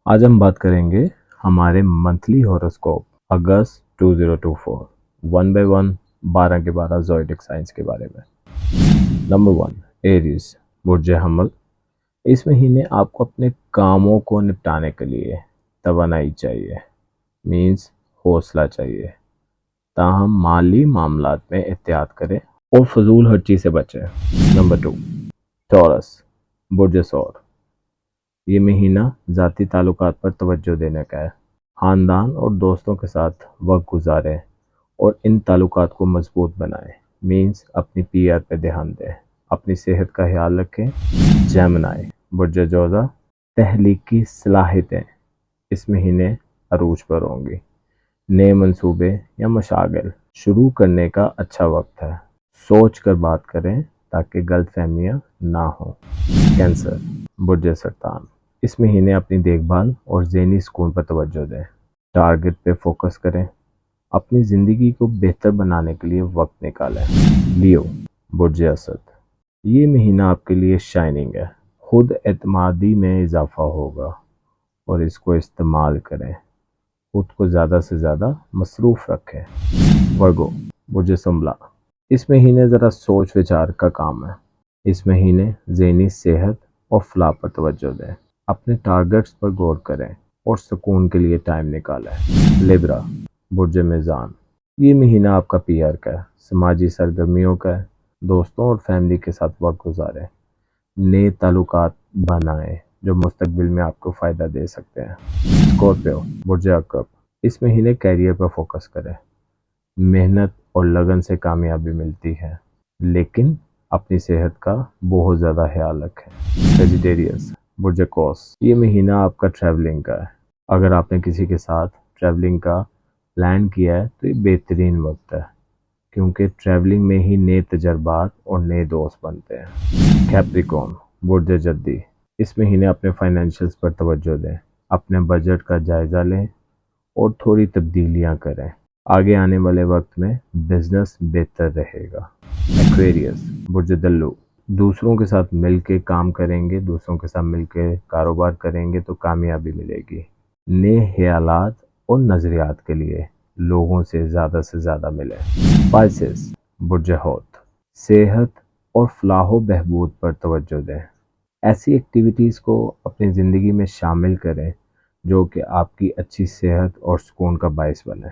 آج ہم بات کریں گے ہمارے منتھلی ہوراسکوپ اگست 2024 ون بائی ون 12 کے 12 زوڈک سائنس کے بارے میں۔ نمبر 1 ایریز برج حمل۔ اس مہینے آپ کو اپنے کاموں کو نپٹانے کے لیے توانائی چاہیے، مینز حوصلہ چاہیے، تاہم مالی معاملات میں احتیاط کریں اور فضول خرچی سے بچیں۔ نمبر 2 ٹورس برج ثور۔ یہ مہینہ ذاتی تعلقات پر توجہ دینے کا ہے۔ خاندان اور دوستوں کے ساتھ وقت گزاریں اور ان تعلقات کو مضبوط بنائیں، مینز اپنی پی آر پہ دھیان دیں، اپنی صحت کا خیال رکھیں۔ جیمنائی برج جوزہ۔ تحلیقی صلاحیتیں اس مہینے عروج پر ہوں گی۔ نئے منصوبے یا مشاغل شروع کرنے کا اچھا وقت ہے۔ سوچ کر بات کریں تاکہ غلط فہمیاں نہ ہوں۔ کینسر برج سرطان۔ اس مہینے اپنی دیکھ بھال اور ذہنی سکون پر توجہ دیں، ٹارگٹ پہ فوکس کریں، اپنی زندگی کو بہتر بنانے کے لیے وقت نکالیں۔ لیو برج اسد۔ یہ مہینہ آپ کے لیے شائننگ ہے، خود اعتمادی میں اضافہ ہوگا اور اس کو استعمال کریں، خود کو زیادہ سے زیادہ مصروف رکھیں۔ ورگو برج سنبلا۔ اس مہینے ذرا سوچ وچار کا کام ہے۔ اس مہینے ذہنی صحت اور فلاح پر توجہ دیں، اپنے ٹارگٹس پر غور کریں اور سکون کے لیے ٹائم نکالیں۔ لیبرا برج میزان۔ یہ مہینہ آپ کا پی آر کا ہے، سماجی سرگرمیوں کا ہے، دوستوں اور فیملی کے ساتھ وقت گزاریں، نئے تعلقات بنائیں جو مستقبل میں آپ کو فائدہ دے سکتے ہیں۔ اسکورپیو برج عقرب۔ اس مہینے کیریئر پر فوکس کریں، محنت اور لگن سے کامیابی ملتی ہے، لیکن اپنی صحت کا بہت زیادہ خیال رکھیں۔ سیجیٹیریس برج قوس۔ یہ مہینہ آپ کا ٹریولنگ کا ہے۔ اگر آپ نے کسی کے ساتھ ٹریولنگ کا پلان کیا ہے تو یہ بہترین وقت ہے، کیونکہ ٹریولنگ میں ہی نئے تجربات اور نئے دوست بنتے ہیں۔ کیپریکون برج جدی۔ اس مہینے اپنے فائنینشیلز پر توجہ دیں، اپنے بجٹ کا جائزہ لیں اور تھوڑی تبدیلیاں کریں، آگے آنے والے وقت میں بزنس بہتر رہے گا۔ ایکویریس برج دلو۔ دوسروں کے ساتھ مل کے کام کریں گے، دوسروں کے ساتھ مل کے کاروبار کریں گے تو کامیابی ملے گی۔ نئے خیالات اور نظریات کے لیے لوگوں سے زیادہ ملیں۔ پائسس برج حوت۔ صحت اور فلاح و بہبود پر توجہ دیں، ایسی ایکٹیویٹیز کو اپنی زندگی میں شامل کریں جو کہ آپ کی اچھی صحت اور سکون کا باعث بنے۔